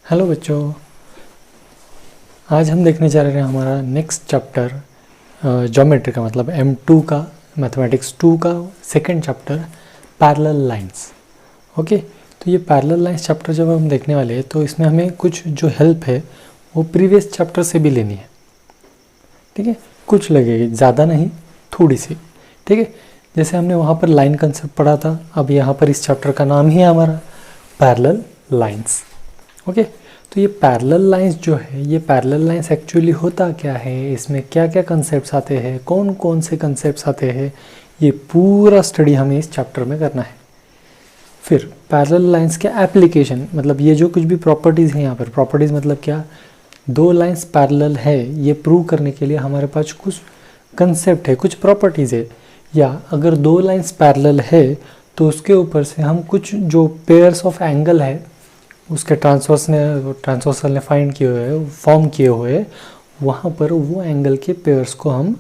Hello बच्चों, आज हम देखने जा रहे हैं हमारा नेक्स्ट चैप्टर ज्योमेट्री का, मतलब M2 का, मैथमेटिक्स 2 का second chapter parallel lines. Okay, तो ये पैरेलल लाइंस चैप्टर जब हम देखने वाले हैं तो इसमें हमें कुछ जो हेल्प है वो प्रीवियस चैप्टर से भी लेनी है। ठीक है, कुछ लगेगी, ज़्यादा नहीं, थोड़ी सी। ठीक है, जैसे हमने वहाँ पर लाइन कंसेप्ट पढ़ा था, अब यहाँ पर इस चैप्टर का नाम ही है हमारा पैरेलल लाइंस। ओके, तो ये पैरेलल लाइंस जो है, ये पैरेलल लाइंस एक्चुअली होता क्या है, इसमें क्या क्या कंसेप्ट्स आते हैं, कौन कौन से कंसेप्ट्स आते हैं, ये पूरा स्टडी हमें इस चैप्टर में करना है। फिर पैरेलल लाइंस के एप्लीकेशन, मतलब ये जो कुछ भी प्रॉपर्टीज़ हैं यहाँ पर, प्रॉपर्टीज़ मतलब क्या, दो लाइंस पैरेलल है ये प्रूव करने के लिए हमारे पास कुछ कंसेप्ट है, कुछ प्रॉपर्टीज़ है। या अगर दो लाइंस पैरेलल है तो उसके ऊपर से हम कुछ जो पेयर्स ऑफ एंगल है उसके ट्रांसवर्सल ने फाइंड किए हुए, फॉर्म किए हुए, वहाँ पर वो एंगल के पेयर्स को हम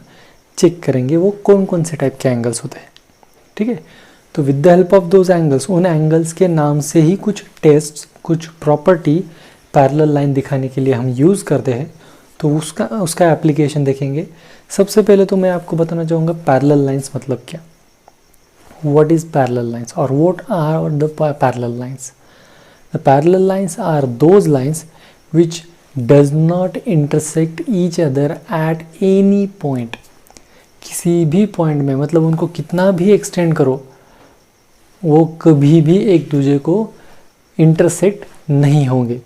चेक करेंगे, वो कौन कौन से टाइप के एंगल्स होते हैं। ठीक है, तो with the help of those angles, उन एंगल्स के नाम से ही कुछ टेस्ट, कुछ प्रॉपर्टी पैरेलल लाइन दिखाने के लिए हम यूज़ करते हैं। तो उसका एप्लीकेशन देखेंगे। सबसे पहले तो मैं आपको बताना चाहूँगा पैरेलल लाइंस मतलब क्या, व्हाट इज़ पैरेलल लाइंस और what are the parallel lines. The parallel lines are those lines which does not intersect each other at any point। किसी भी पॉइंट में, मतलब उनको कितना भी एक्सटेंड करो, वो कभी भी एक दूसरे को इंटरसेक्ट नहीं होंगे।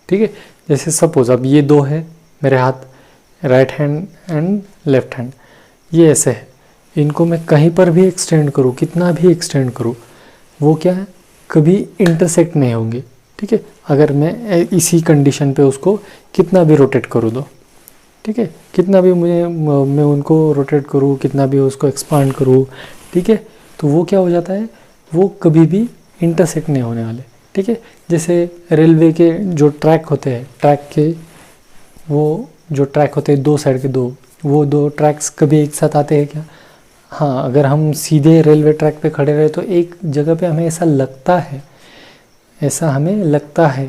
ठीक है, जैसे सपोज अब ये दो है मेरे हाथ, right hand and left hand, ये ऐसे है, इनको मैं कहीं पर भी एक्सटेंड करूँ, कितना भी एक्सटेंड करूँ, वो क्या है, कभी इंटरसेक्ट नहीं होंगे। ठीक है, अगर मैं इसी कंडीशन पे उसको कितना भी रोटेट करूँ दो, ठीक है, कितना भी मैं उनको रोटेट करूँ, कितना भी उसको एक्सपांड करूँ, ठीक है, तो वो क्या हो जाता है, वो कभी भी इंटरसेक्ट नहीं होने वाले। ठीक है, जैसे रेलवे के जो ट्रैक होते हैं, ट्रैक के वो जो ट्रैक होते हैं दो साइड के दो, वो दो ट्रैक्स कभी एक साथ आते हैं क्या? हाँ, अगर हम सीधे रेलवे ट्रैक पे खड़े रहे तो एक जगह पे हमें ऐसा हमें लगता है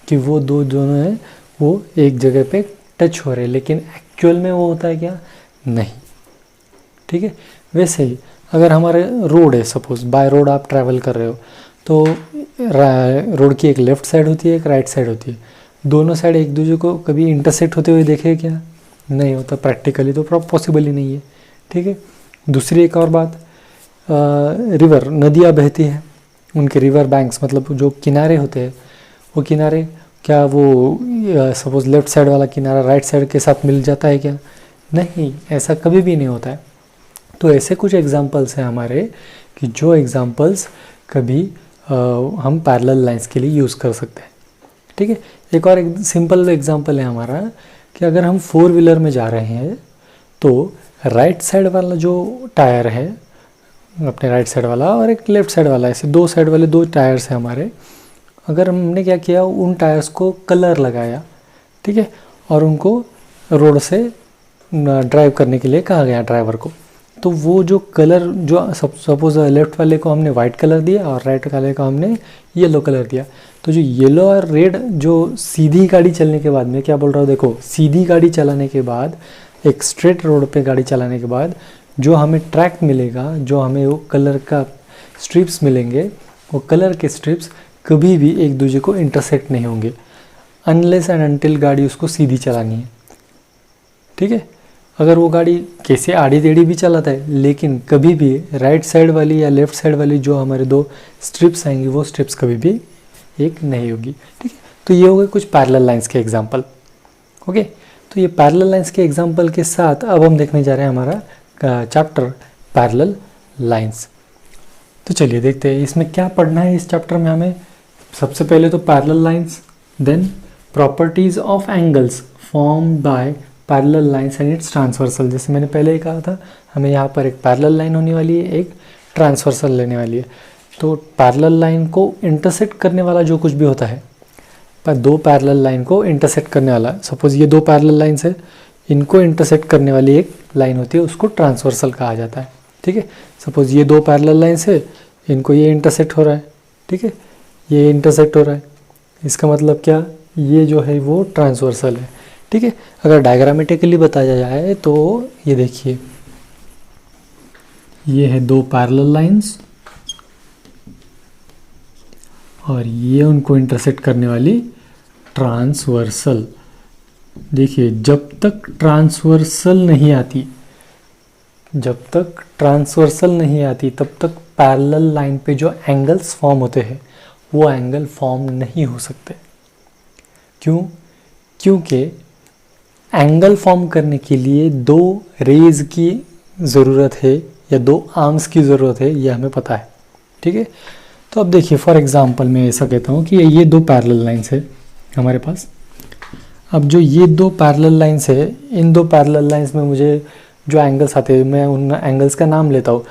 कि वो दो दोनों हैं वो एक जगह पे टच हो रहे हैं, लेकिन एक्चुअल में वो होता है क्या? नहीं। ठीक है, वैसे ही अगर हमारे रोड है, सपोज बाय रोड आप ट्रैवल कर रहे हो, तो रोड की एक लेफ़्ट साइड होती है, एक राइट साइड होती है, दोनों साइड एक दूसरे को कभी इंटरसेक्ट होते हुए देखे क्या? नहीं होता, प्रैक्टिकली तो पॉसिबल ही नहीं है। ठीक है, दूसरी एक और बात, रिवर, नदियाँ बहती हैं, उनके रिवर बैंक्स, मतलब जो किनारे होते हैं, वो किनारे क्या वो सपोज लेफ़्ट साइड वाला किनारा राइट साइड के साथ मिल जाता है क्या? नहीं, ऐसा कभी भी नहीं होता है। तो ऐसे कुछ एग्जांपल्स हैं हमारे कि जो एग्जांपल्स कभी हम पैरेलल लाइंस के लिए यूज़ कर सकते हैं। ठीक है, एक और सिंपल एग्जांपल है हमारा कि अगर हम 4 व्हीलर में जा रहे हैं तो राइट साइड वाला जो टायर है, अपने राइट साइड वाला, और एक लेफ़्ट साइड वाला, ऐसे दो साइड वाले दो टायर्स हैं हमारे। अगर हमने क्या किया, उन टायर्स को कलर लगाया, ठीक है, और उनको रोड से ड्राइव करने के लिए कहा गया ड्राइवर को, तो वो जो कलर, जो सपोज लेफ़्ट वाले को हमने वाइट कलर दिया और राइट वाले को हमने येलो कलर दिया, तो जो येलो और रेड, जो सीधी गाड़ी चलने के बाद, मैं क्या बोल रहा हूँ देखो, सीधी गाड़ी चलाने के बाद, एक स्ट्रेट रोड पे गाड़ी चलाने के बाद जो हमें ट्रैक मिलेगा, जो हमें वो कलर का स्ट्रिप्स मिलेंगे, वो कलर के स्ट्रिप्स कभी भी एक दूसरे को इंटरसेक्ट नहीं होंगे, अनलेस एंड अनटिल गाड़ी उसको सीधी चलानी है। ठीक है, अगर वो गाड़ी कैसे आड़ी टेढ़ी भी चलाता है, लेकिन कभी भी राइट साइड वाली या लेफ़्ट साइड वाली जो हमारे दो स्ट्रिप्स आएंगी, वो स्ट्रिप्स कभी भी एक नहीं होगी। ठीक है, तो ये हो गए कुछ पैरेलल लाइंस के एग्जाम्पल। ओके, तो ये पैरेलल लाइंस के एग्जाम्पल के साथ अब हम देखने जा रहे हैं हमारा चैप्टर पैरेलल लाइंस। तो चलिए देखते हैं इसमें क्या पढ़ना है। इस चैप्टर में हमें सबसे पहले तो parallel lines, then properties of angles formed by parallel lines and its transversal. जैसे मैंने पहले ही कहा था, हमें यहाँ पर एक पैरेलल लाइन होने वाली है, एक ट्रांसवर्सल लेने वाली है। तो पैरेलल लाइन को इंटरसेक्ट करने वाला जो कुछ भी होता है, पर दो पैरेलल लाइन को इंटरसेक्ट करने वाला, सपोज ये दो पैरेलल लाइंस है, इनको इंटरसेक्ट करने वाली एक लाइन होती है, उसको ट्रांसवर्सल कहा जाता है। ठीक है, सपोज ये दो पैरेलल लाइंस है, इनको ये इंटरसेक्ट हो रहा है, ठीक है, ये इंटरसेक्ट हो रहा है, इसका मतलब क्या, ये जो है वो ट्रांसवर्सल है। ठीक है, अगर डायग्रामेटिकली बताया जाए तो ये देखिए, ये है दो पैरेलल लाइंस और ये उनको इंटरसेक्ट करने वाली ट्रांसवर्सल। देखिए, जब तक ट्रांसवर्सल नहीं आती, जब तक ट्रांसवर्सल नहीं आती तब तक पैरेलल लाइन पे जो एंगल्स फॉर्म होते हैं वो एंगल फॉर्म नहीं हो सकते। क्यों? क्योंकि एंगल फॉर्म करने के लिए दो रेज की ज़रूरत है या दो आर्म्स की ज़रूरत है, ये हमें पता है। ठीक है, तो अब देखिए फॉर एग्जांपल मैं ऐसा कहता हूँ कि ये दो पैरेलल लाइंस है हमारे पास। अब जो ये दो पैरेलल लाइंस है, इन दो पैरेलल लाइंस में मुझे जो एंगल्स आते हैं मैं उन एंगल्स का नाम लेता हूँ।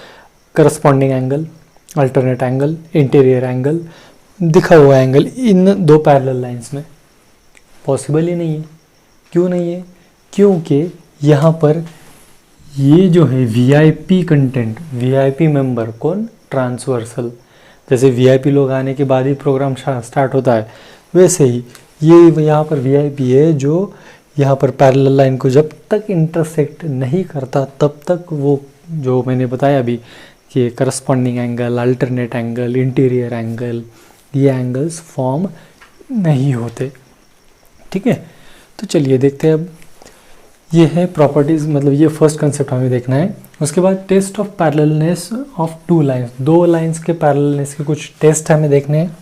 Corresponding angle, alternate angle, interior angle, दिखा हुआ एंगल इन दो पैरेलल लाइंस में पॉसिबल ही नहीं है। क्यों नहीं है? क्योंकि यहाँ पर ये जो है वीआईपी कंटेंट, वीआईपी मेंबर कौन? ट्रांसवर्सल। जैसे वीआईपी लोग आने के बाद ही प्रोग्राम स्टार्ट होता है, वैसे ही ये यहाँ पर वीआईपी है जो यहाँ पर पैरेलल लाइन को जब तक इंटरसेक्ट नहीं करता तब तक वो जो मैंने बताया अभी कि corresponding angle, alternate angle, interior angle, ये एंगल्स फॉर्म नहीं होते। ठीक है, तो चलिए देखते हैं अब। ये है प्रॉपर्टीज़, मतलब ये फर्स्ट कंसेप्ट हमें देखना है। उसके बाद test of parallelness of two lines, दो लाइंस के पैरेललनेस के कुछ टेस्ट हमें देखने हैं,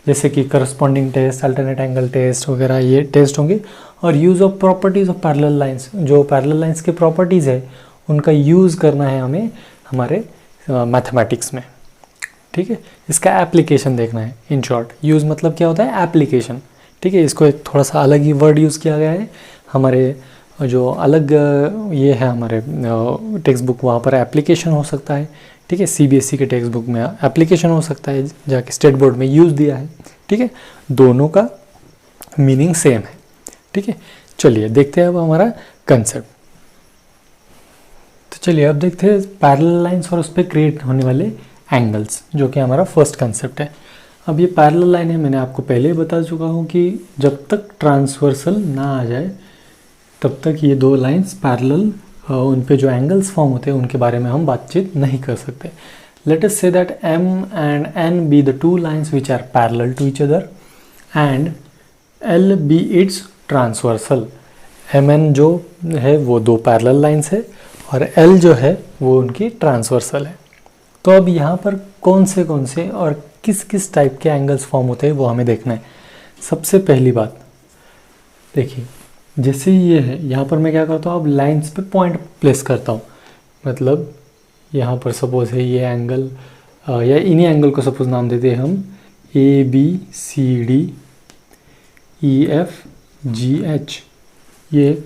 जैसे कि corresponding test, alternate angle test वगैरह, ये टेस्ट होंगे। और use of properties of parallel lines, जो पैरेलल लाइंस के प्रॉपर्टीज़ है उनका यूज़ करना है हमें हमारे मैथमेटिक्स में। ठीक है, इसका एप्लीकेशन देखना है। इन शॉर्ट, यूज़ मतलब क्या होता है? एप्लीकेशन। ठीक है, इसको एक थोड़ा सा अलग ही वर्ड यूज़ किया गया है। हमारे जो अलग ये है हमारे टेक्स्ट बुक, वहाँ पर एप्लीकेशन हो सकता है। ठीक है, सीबीएसई के टेक्स्ट बुक में एप्लीकेशन हो सकता है, जाके स्टेट बोर्ड में यूज़ दिया है। ठीक है, दोनों का मीनिंग सेम है। ठीक है, चलिए देखते हैं अब हमारा कंसेप्ट। तो चलिए अब देखते हैं पैरेलल लाइंस और उस पर क्रिएट होने वाले एंगल्स, जो कि हमारा फर्स्ट कंसेप्ट है। अब ये पैरेलल लाइन है, मैंने आपको पहले ही बता चुका हूँ कि जब तक ट्रांसवर्सल ना आ जाए तब तक ये दो लाइंस पैरेलल, उन पे जो एंगल्स फॉर्म होते हैं उनके बारे में हम बातचीत नहीं कर सकते। Let us say that M and N be the two lines which are parallel to each other and L be its transversal। MN जो है वो दो पैरेलल लाइंस है और L जो है वो उनकी ट्रांसवर्सल है। तो अब यहाँ पर कौन से और किस किस टाइप के एंगल्स फॉर्म होते हैं वो हमें देखना है। सबसे पहली बात देखिए, जैसे ये है, यहाँ पर मैं क्या करता हूँ, अब लाइंस पे पॉइंट प्लेस करता हूँ। मतलब यहाँ पर सपोज है ये एंगल, या इन्हीं एंगल को सपोज नाम देते हैं हम ABCD EFGH। ये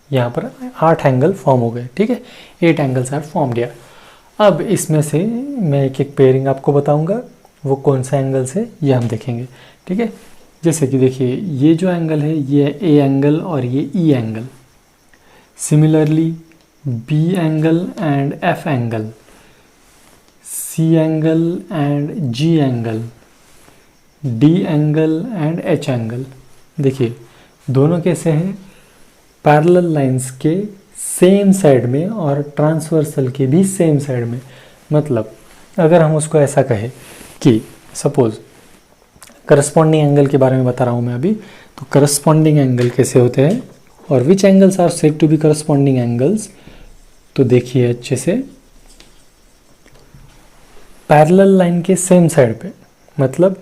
यहाँ पर 8 एंगल फॉर्म हो गए। ठीक है, 8 एंगल्स आर फॉर्म्ड हियर। अब इसमें से मैं एक एक पेयरिंग आपको बताऊंगा, वो कौन सा एंगल्स है ये हम देखेंगे। ठीक है, जैसे कि देखिए ये जो एंगल है ये A एंगल और ये E angle. Similarly B angle and F angle, C angle and G angle, D angle and H angle. देखिए दोनों कैसे हैं? पैरेलल लाइंस के सेम साइड में और ट्रांसवर्सल के भी सेम साइड में। मतलब अगर हम उसको ऐसा कहें कि सपोज करस्पॉन्डिंग एंगल के बारे में बता रहा हूँ मैं अभी, तो करस्पॉन्डिंग एंगल कैसे होते हैं और which angles are said to be corresponding angles. तो देखिए अच्छे से, पैरेलल लाइन के सेम साइड पे, मतलब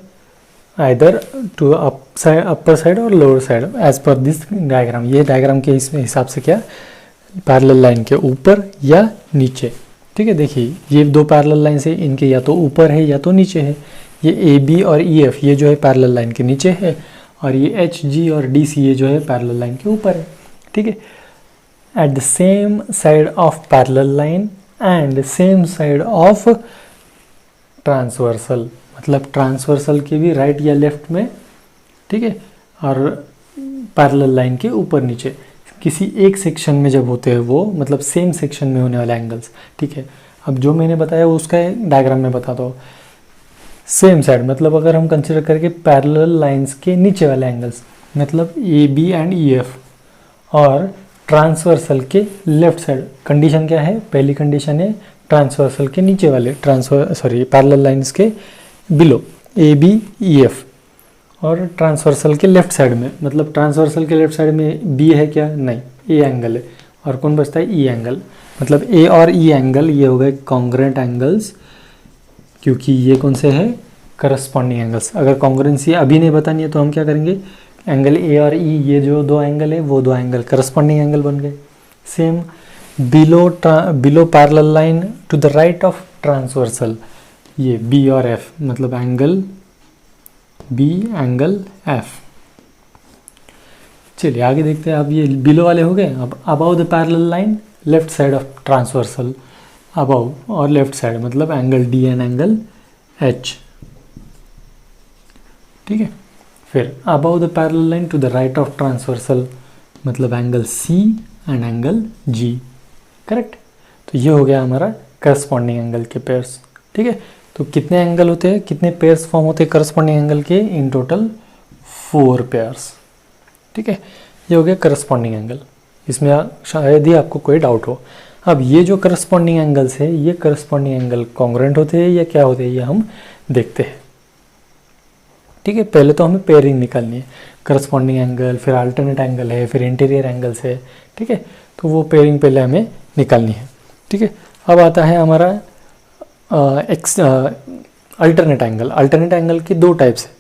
आइदर टू अपर साइड और lower side as per this diagram. ये डायग्राम के इस हिसाब से क्या, पैरेलल लाइन के ऊपर या नीचे। ठीक है, देखिए ये दो पैरेलल लाइन है, इनके या तो ऊपर है या तो नीचे है। ये AB और EF ये जो है पैरेलल लाइन के नीचे है, और ये HG और DC ये जो है पैरेलल लाइन के ऊपर है। ठीक है, at the same side of parallel line and same side of transversal, मतलब ट्रांसवर्सल के भी राइट या लेफ्ट में। ठीक है, और पैरेलल लाइन के ऊपर नीचे किसी एक सेक्शन में जब होते हैं वो, मतलब सेम सेक्शन में होने वाले एंगल्स। ठीक है, अब जो मैंने बताया वो उसका डायग्राम में बताता हूँ। सेम साइड मतलब अगर हम कंसिडर करके पैरेलल लाइंस के नीचे वाले एंगल्स मतलब A B and E F, और ट्रांसवर्सल के लेफ्ट साइड, कंडीशन क्या है, पहली कंडीशन है ट्रांसवर्सल के नीचे वाले पैरेलल लाइंस के below A B E F, और ट्रांसवर्सल के लेफ्ट साइड में मतलब ट्रांसवर्सल के लेफ्ट साइड में बी है क्या, नहीं, ए एंगल है, और कौन बचता है, ई एंगल, मतलब ए और ई एंगल ये हो गए कॉन्ग्रुएंट एंगल्स, क्योंकि ये कौन से है, करस्पॉन्डिंग एंगल्स। अगर कॉन्ग्रुएंसी अभी नहीं बतानी है तो हम क्या करेंगे, एंगल ए और ई ये जो दो एंगल है वो दो एंगल करस्पॉन्डिंग एंगल बन गए। Same below parallel line to the right of transversal, ये बी और एफ मतलब एंगल बी एंगल एफ। चलिए आगे देखते हैं। अब ये बिलो वाले हो गए। अब about the parallel line left side of transversal, about और लेफ्ट साइड मतलब angle D and angle H, ठीक है। फिर about the parallel line to the right of transversal मतलब angle C and angle G, correct. तो ये हो गया हमारा करस्पॉन्डिंग एंगल के पेयर्स, ठीक है। तो कितने एंगल होते हैं, कितने पेयर्स फॉर्म होते हैं करस्पॉन्डिंग एंगल के, इन टोटल 4 पेयर्स, ठीक है। ये हो गया करस्पॉन्डिंग एंगल, इसमें शायद ही आपको कोई डाउट हो। अब ये जो करस्पॉन्डिंग एंगल्स है ये करस्पॉन्डिंग एंगल कॉन्ग्रुएंट होते हैं या क्या होते हैं ये हम देखते हैं, ठीक है। पहले तो हमें पेयरिंग निकालनी है, करस्पॉन्डिंग एंगल, फिर अल्टरनेट एंगल है, फिर इंटीरियर एंगल्स है, ठीक है। तो वो पेयरिंग पहले हमें निकालनी है, ठीक है। अब आता है हमारा अल्टरनेट एंगल। अल्टरनेट एंगल के दो टाइप्स है,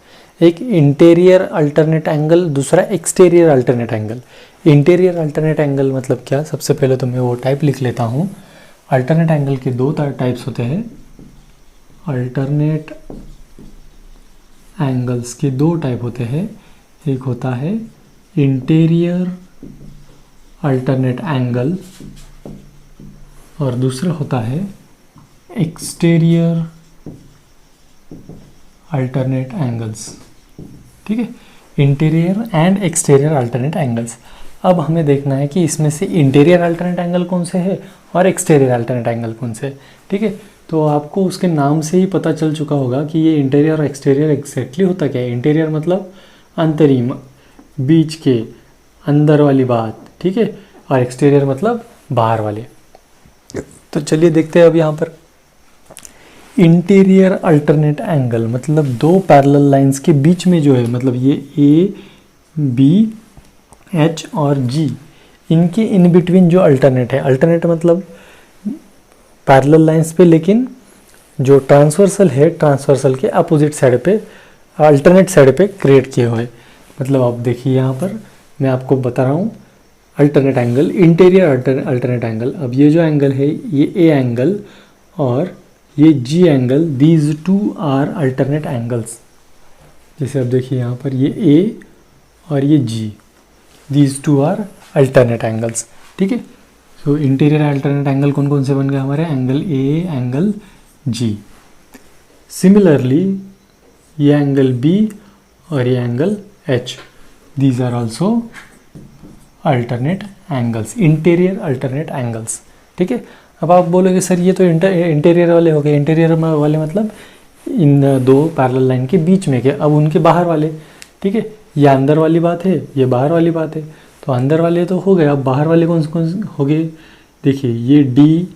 एक इंटीरियर अल्टरनेट एंगल, दूसरा exterior alternate angle. Interior alternate angle मतलब क्या, सबसे पहले तो मैं वो टाइप लिख लेता हूँ। अल्टरनेट एंगल के दो टाइप्स होते हैं, अल्टरनेट एंगल्स के दो टाइप होते हैं, एक होता है इंटीरियर अल्टरनेट एंगल और दूसरा होता है एक्सटीरियर अल्टरनेट एंगल्स, ठीक है। Interior and exterior alternate angles. अब हमें देखना है कि इसमें से इंटीरियर अल्टरनेट एंगल कौन से है और एक्सटीरियर अल्टरनेट एंगल कौन से, ठीक है। तो आपको उसके नाम से ही पता चल चुका होगा कि ये इंटीरियर और एक्सटीरियर एग्जैक्टली होता क्या है। इंटीरियर मतलब अंतरिम, बीच के अंदर वाली बात, ठीक है, और एक्सटीरियर मतलब बाहर वाले। तो चलिए देखते हैं अब यहाँ पर इंटीरियर अल्टरनेट एंगल मतलब दो पैरेलल लाइंस के बीच में जो है, मतलब ये ए बी एच और जी, इनके इन बिटवीन जो अल्टरनेट है, अल्टरनेट मतलब पैरेलल लाइंस पे, लेकिन जो ट्रांसवर्सल है ट्रांसवर्सल के अपोजिट साइड पे, अल्टरनेट साइड पे क्रिएट किए हुए। मतलब आप देखिए यहाँ पर मैं आपको बता रहा हूँ alternate angle, interior alternate angle. अब ये जो एंगल है ये ए एंगल और ये G angle, these two are alternate angles. जैसे अब देखिए यहाँ पर ये ए और ये G, these two are alternate angles, ठीक है। तो इंटीरियर अल्टरनेट एंगल कौन कौन से बन गए हमारे, angle A, angle G. Similarly ये एंगल बी और ये angle H, these are also alternate angles, interior alternate angles, ठीक है। अब आप बोलोगे सर ये तो इंटीरियर वाले हो गए, इंटीरियर वाले मतलब इन दो पैरेलल लाइन के बीच में के, अब उनके बाहर वाले, ठीक है। ये अंदर वाली बात है, ये बाहर वाली बात है। तो अंदर वाले तो हो गए, अब बाहर वाले कौन कौन हो गए, देखिए ये डी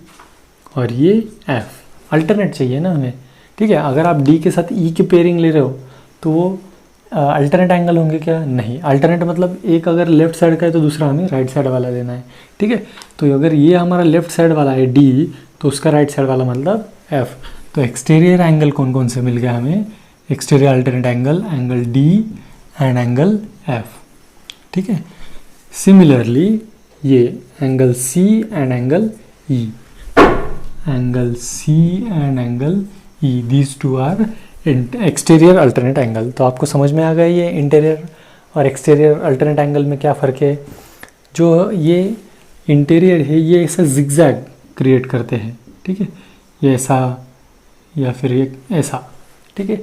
और ये एफ, अल्टरनेट चाहिए ना हमें, ठीक है। अगर आप डी के साथ ई की पेयरिंग ले रहे हो तो वो अल्टरनेट एंगल होंगे क्या, नहीं। अल्टरनेट मतलब एक अगर लेफ्ट साइड का है तो दूसरा हमें राइट साइड वाला लेना है, ठीक है। तो अगर ये हमारा लेफ्ट साइड वाला है डी, तो उसका राइट साइड वाला मतलब एफ। तो एक्सटीरियर एंगल कौन कौन से मिल गया हमें, exterior alternate angle, angle D and angle F, ठीक है। सिमिलरली ये angle C and angle E, angle C and angle E, these two are exterior alternate angle. तो आपको समझ में आ गया ये इंटीरियर और एक्सटीरियर अल्टरनेट एंगल में क्या फ़र्क है। जो ये इंटीरियर है ये ऐसा जिगजैग क्रिएट करते हैं, ठीक है, ये ऐसा या फिर ये ऐसा, ठीक है,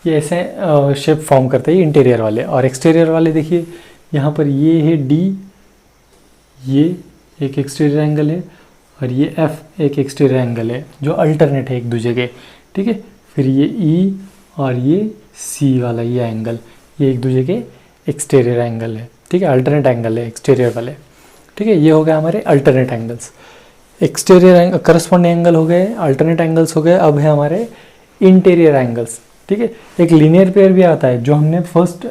ये ऐसे शेप फॉर्म करते हैं इंटीरियर वाले। और एक्सटीरियर वाले देखिए यहाँ पर ये है डी, ये एक एक्सटीरियर एंगल है, और ये एफ एक एक्सटीरियर एंगल है जो अल्टरनेट है एक दूसरे के, ठीक है। फिर ये ई और ये सी वाला ये एंगल, ये एक दूसरे के एक्सटीरियर एंगल है, ठीक है, अल्टरनेट एंगल है एक्सटीरियर वाले, ठीक है। ये हो गया हमारे alternate angles, exterior corresponding angle हो गए, अल्टरनेट एंगल्स हो गए। अब है हमारे इंटीरियर एंगल्स, ठीक है। एक लीनियर पेयर भी आता है जो हमने फर्स्ट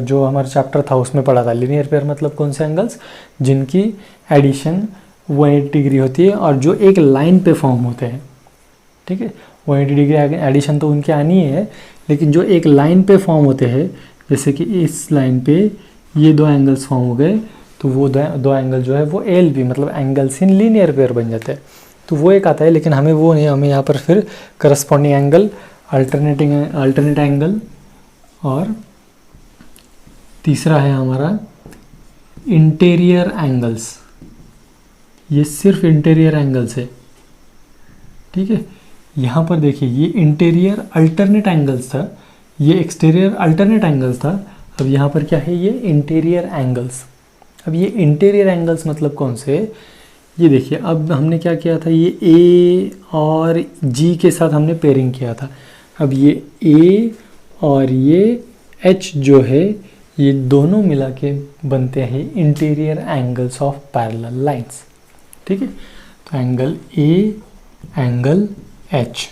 जो हमारा चैप्टर था उसमें पढ़ा था। लीनियर पेयर मतलब कौन से एंगल्स जिनकी एडिशन 180 डिग्री होती है और जो एक लाइन पे फॉर्म होते हैं, ठीक है। 180 डिग्री एडिशन तो उनके आनी है, लेकिन जो एक लाइन पे फॉर्म होते हैं, जैसे कि इस लाइन पे ये दो एंगल्स फॉर्म हो गए, तो वो दो एंगल जो है वो एल बी मतलब एंगल्स इन लीनियर पेयर बन जाते हैं। तो वो एक आता है, लेकिन हमें वो नहीं, हमें यहाँ पर फिर करस्पॉन्डिंग एंगल, अल्टरनेट एंगल, और तीसरा है हमारा इंटीरियर एंगल्स। ये सिर्फ इंटीरियर एंगल्स है, ठीक है। यहाँ पर देखिए ये इंटीरियर अल्टरनेट एंगल्स था, ये एक्सटीरियर अल्टरनेट एंगल्स था। अब यहाँ पर क्या है, ये इंटीरियर एंगल्स। अब ये इंटीरियर एंगल्स मतलब कौन से, ये देखिए अब हमने क्या किया था, ये ए और जी के साथ हमने पेयरिंग किया था। अब ये ए और ये एच जो है ये दोनों मिला के बनते हैं interior angles of parallel lines, ठीक है। तो एंगल ए, एंगल एच,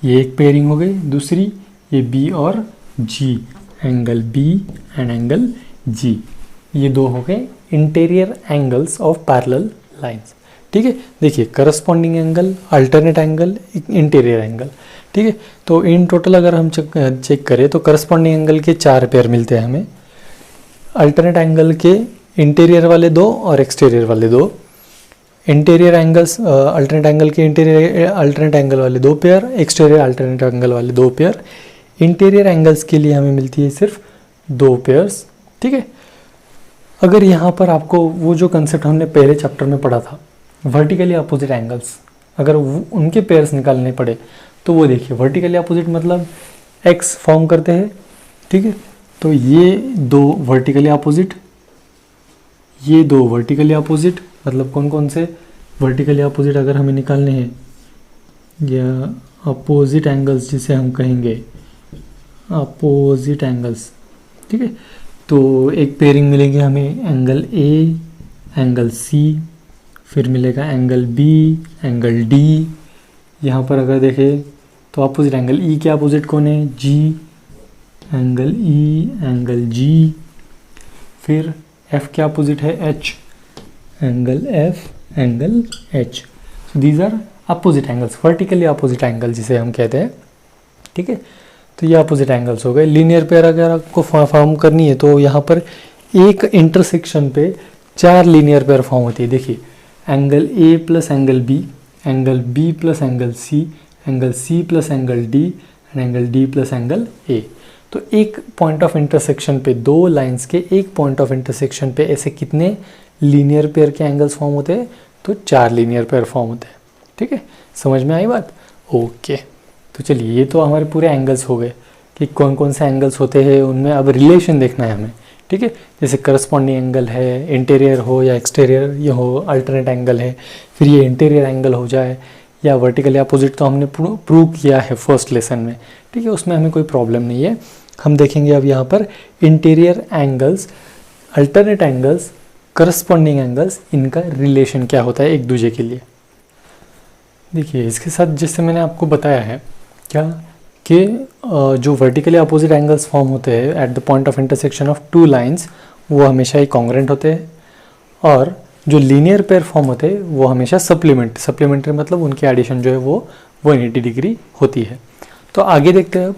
ये एक पेयरिंग हो गई। दूसरी ये बी और G, angle B and angle G, ये दो हो गए interior angles of parallel lines, ठीक है। देखिए corresponding angle, alternate angle, interior angle, ठीक है। तो इन टोटल अगर हम चेक करें तो करस्पॉन्डिंग एंगल के 4 पेयर मिलते हैं हमें, अल्टरनेट एंगल के इंटीरियर वाले 2 और एक्सटीरियर वाले 2, इंटीरियर एंगल्स अल्टरनेट एंगल के इंटीरियर अल्टरनेट एंगल वाले 2 पेयर, एक्सटीरियर अल्टरनेट एंगल वाले 2 पेयर। इंटीरियर एंगल्स के लिए हमें मिलती है सिर्फ 2 पेयर्स, ठीक है। अगर यहाँ पर आपको वो जो कंसेप्ट हमने पहले चैप्टर में पढ़ा था, वर्टिकली अपोजिट एंगल्स, अगर उनके पेयर्स निकालने पड़े तो वो देखिए वर्टिकली अपोजिट मतलब एक्स फॉर्म करते हैं, ठीक है। तो ये 2 वर्टिकली अपोजिट, ये 2 वर्टिकली अपोजिट, मतलब कौन कौन से वर्टिकली अपोजिट अगर हमें निकालने हैं, या अपोजिट एंगल्स जिसे हम कहेंगे अपोजिट एंगल्स, ठीक है। तो एक पेयरिंग मिलेगी हमें एंगल ए, एंगल सी, फिर मिलेगा एंगल बी, एंगल डी। यहाँ पर अगर देखें तो अपोजिट एंगल ई के अपोजिट कौन है, जी, एंगल ई, एंगल जी। फिर एफ के अपोजिट है H, angle F, angle H. So these are opposite angles, vertically opposite angle जिसे हम कहते हैं, ठीक है। तो ये अपोजिट एंगल्स हो गए। लीनियर पेयर अगर आपको फॉर्म करनी है तो यहाँ पर एक इंटरसेक्शन पे 4 लीनियर पेयर फॉर्म होती है। देखिए angle A plus angle B plus angle C plus angle D and angle D plus angle A. तो एक पॉइंट ऑफ इंटरसेक्शन पे, 2 लाइंस के एक पॉइंट ऑफ इंटरसेक्शन पे ऐसे कितने लीनियर पेयर के एंगल्स फॉर्म होते हैं, तो 4 लीनियर पेयर फॉर्म होते हैं, ठीक है। समझ में आई बात, ओके। तो चलिए ये तो हमारे पूरे एंगल्स हो गए कि कौन कौन से एंगल्स होते हैं, उनमें अब रिलेशन देखना है हमें, ठीक है। जैसे करस्पॉन्डिंग एंगल है, इंटीरियर हो या एक्सटीरियर ये हो, अल्टरनेट एंगल है, फिर ये इंटीरियर एंगल हो जाए या वर्टिकली अपोजिट, तो हमने प्रूव किया है फर्स्ट लेसन में, ठीक है। उसमें हमें कोई प्रॉब्लम नहीं है। हम देखेंगे अब यहाँ पर interior angles, alternate angles, corresponding angles, इनका रिलेशन क्या होता है एक दूसरे के लिए। देखिए इसके साथ जैसे मैंने आपको बताया है क्या कि जो वर्टिकली अपोजिट एंगल्स फॉर्म होते हैं at the point of intersection of 2 lines, वो हमेशा ही कॉन्ग्रेंट होते हैं, और जो लीनियर पेयर फॉर्म होते हैं वो हमेशा सप्लीमेंट्री मतलब उनकी एडिशन जो है वो 180 डिग्री होती है। तो आगे देखते हैं,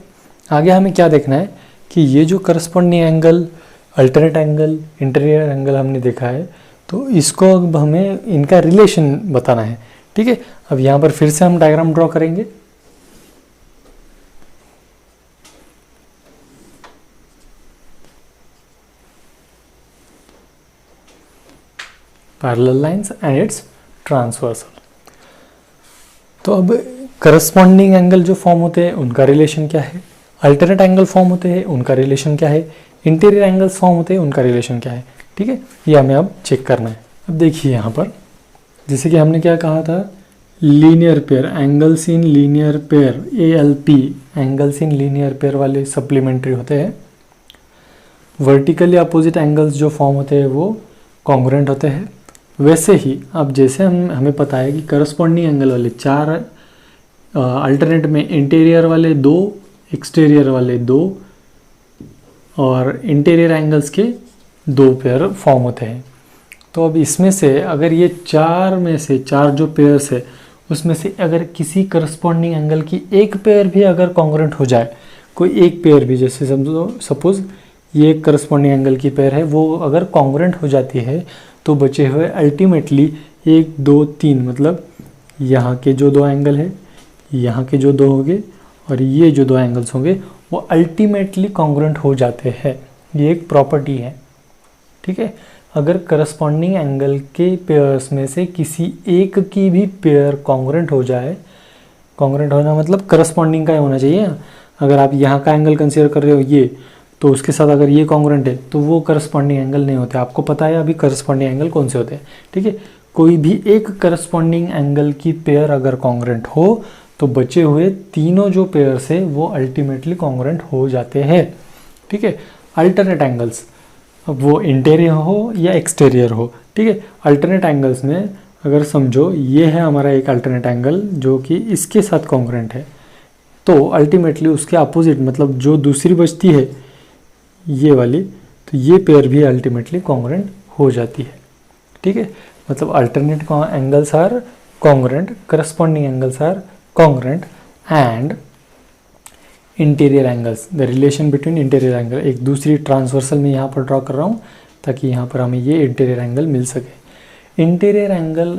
आगे हमें क्या देखना है कि ये जो corresponding angle, alternate angle, interior angle हमने देखा है, तो इसको अब हमें इनका रिलेशन बताना है, ठीक है। अब यहाँ पर फिर से हम डायग्राम ड्रॉ करेंगे। Parallel lines and its transversal. तो अब करस्पॉन्डिंग एंगल जो फॉर्म होते हैं उनका रिलेशन क्या है, अल्टरनेट एंगल फॉर्म होते हैं उनका रिलेशन क्या है, इंटीरियर एंगल्स फॉर्म होते हैं उनका रिलेशन क्या है, ठीक है। ये हमें अब चेक करना है। अब देखिए यहाँ पर जैसे कि हमने क्या कहा था, linear pair, angles in linear pair, ALP, angles in linear pair वाले सप्लीमेंट्री होते हैं। वर्टिकली अपोजिट एंगल्स जो फॉर्म होते हैं वो कॉन्ग्रुएंट होते हैं। वैसे ही अब जैसे हमें पता है कि करस्पॉन्डिंग एंगल वाले 4 अल्टरनेट में इंटीरियर वाले 2, एक्सटीरियर वाले 2 और इंटीरियर एंगल्स के 2 पेयर फॉर्म होते हैं। तो अब इसमें से अगर ये 4 में से 4 जो पेयर्स है उसमें से अगर किसी करस्पॉन्डिंग एंगल की एक पेयर भी अगर कॉन्ग्रुएंट हो जाए, कोई एक पेयर भी, जैसे समझो सपोज ये एक करस्पॉन्डिंग एंगल की पेयर है, वो अगर कॉन्ग्रुएंट हो जाती है तो बचे हुए अल्टीमेटली 1 2 3 मतलब यहाँ के जो 2 एंगल है, यहाँ के जो 2 होंगे और ये जो 2 एंगल्स होंगे वो अल्टीमेटली कॉन्ग्रुएंट हो जाते हैं। ये एक प्रॉपर्टी है, ठीक है। अगर करस्पॉन्डिंग एंगल के पेयर्स में से किसी एक की भी पेयर कॉन्ग्रुएंट हो जाए, कॉन्ग्रुएंट होना मतलब करस्पॉन्डिंग का होना चाहिए। अगर आप यहाँ का एंगल कंसीडर कर रहे हो ये, तो उसके साथ अगर ये कॉन्ग्रुएंट है तो वो करस्पॉन्डिंग एंगल नहीं होते। आपको पता है अभी करस्पॉन्डिंग एंगल कौन से होते हैं, ठीक है। कोई भी एक करस्पॉन्डिंग एंगल की पेयर अगर कॉन्ग्रुएंट हो तो बचे हुए तीनों जो पेयर्स है वो अल्टीमेटली कॉन्ग्रुएंट हो जाते हैं, ठीक है। अल्टरनेट एंगल्स, अब वो इंटीरियर हो या एक्सटीरियर हो, ठीक है। अल्टरनेट एंगल्स में अगर समझो ये है हमारा एक अल्टरनेट एंगल जो कि इसके साथ कॉन्ग्रुएंट है, तो अल्टीमेटली उसके अपोजिट मतलब जो दूसरी बचती है ये वाली, तो ये पेयर भी अल्टीमेटली कॉन्ग्रुएंट हो जाती है, ठीक है। मतलब alternate angles are congruent, corresponding angles are congruent and interior angles, the relation between interior angle. एक दूसरी ट्रांसवर्सल में यहाँ पर ड्रॉ कर रहा हूँ ताकि यहाँ पर हमें ये इंटीरियर एंगल मिल सके। इंटीरियर एंगल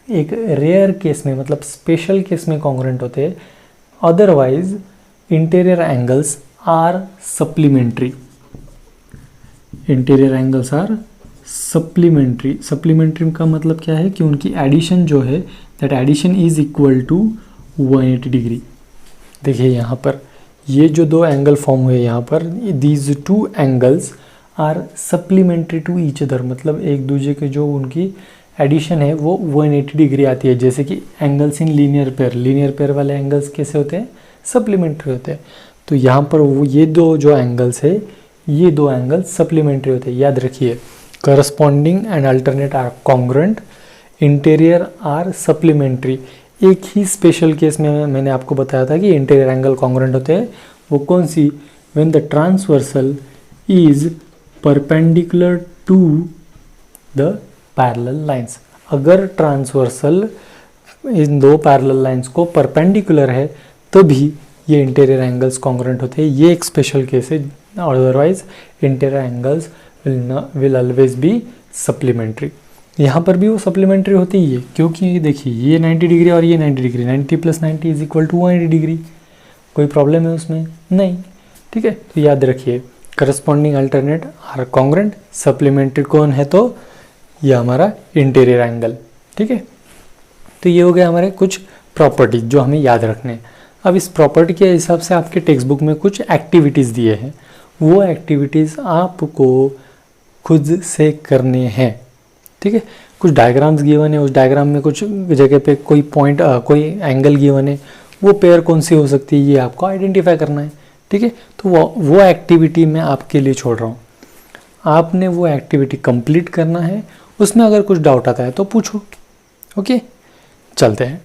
एक रेयर केस में मतलब स्पेशल केस में कॉन्ग्रुएंट होते हैं, otherwise interior angles are supplementary. Interior angles are supplementary. Supplementary का मतलब क्या है कि उनकी एडिशन जो है that addition is equal to 180 degree. देखिए यहाँ पर ये जो 2 एंगल फॉर्म हुए यहाँ पर, these 2 angles are supplementary to each other, मतलब एक दूसरे के जो उनकी एडिशन है वो 180 डिग्री आती है। जैसे कि angles in linear pair, linear pair वाले एंगल्स कैसे होते हैं, सप्लीमेंट्री होते हैं। तो यहाँ पर वो ये 2 जो एंगल्स है ये 2 एंगल्स सप्लीमेंट्री होते हैं। याद रखिए, corresponding and alternate are congruent, interior are supplementary. एक ही स्पेशल केस में मैंने आपको बताया था कि इंटीरियर एंगल कॉन्ग्रुएंट होते हैं, वो कौन सी, when the transversal is perpendicular to the parallel lines. अगर ट्रांसवर्सल इन 2 पैरेलल लाइंस को परपेंडिकुलर है तभी ये इंटीरियर एंगल्स कॉन्ग्रुएंट होते हैं। ये एक स्पेशल केस है, otherwise interior angles will always be supplementary. यहाँ पर भी वो सप्लीमेंट्री होती ही है क्योंकि देखिए ये 90 डिग्री और ये 90 degree, 90 + 90 is equal to 180 degree. कोई प्रॉब्लम है उसमें नहीं, ठीक है। तो याद रखिए corresponding alternate are congruent, supplementary कौन है तो ये हमारा इंटीरियर एंगल, ठीक है। तो ये हो गया हमारे कुछ प्रॉपर्टीज जो हमें याद रखने हैं। अब इस प्रॉपर्टी के हिसाब से आपके टेक्स्ट बुक में कुछ एक्टिविटीज़ दिए हैं, वो एक्टिविटीज़ आपको खुद से करने हैं, ठीक है। कुछ डायग्राम्स गिवन है, उस डायग्राम में कुछ जगह पे कोई पॉइंट कोई एंगल गिवन है, वो पेयर कौन सी हो सकती है ये आपको आइडेंटिफाई करना है, ठीक है। तो वो एक्टिविटी मैं आपके लिए छोड़ रहा हूँ, आपने वो एक्टिविटी कंप्लीट करना है। उसमें अगर कुछ डाउट आता है तो पूछो, ओके। चलते हैं।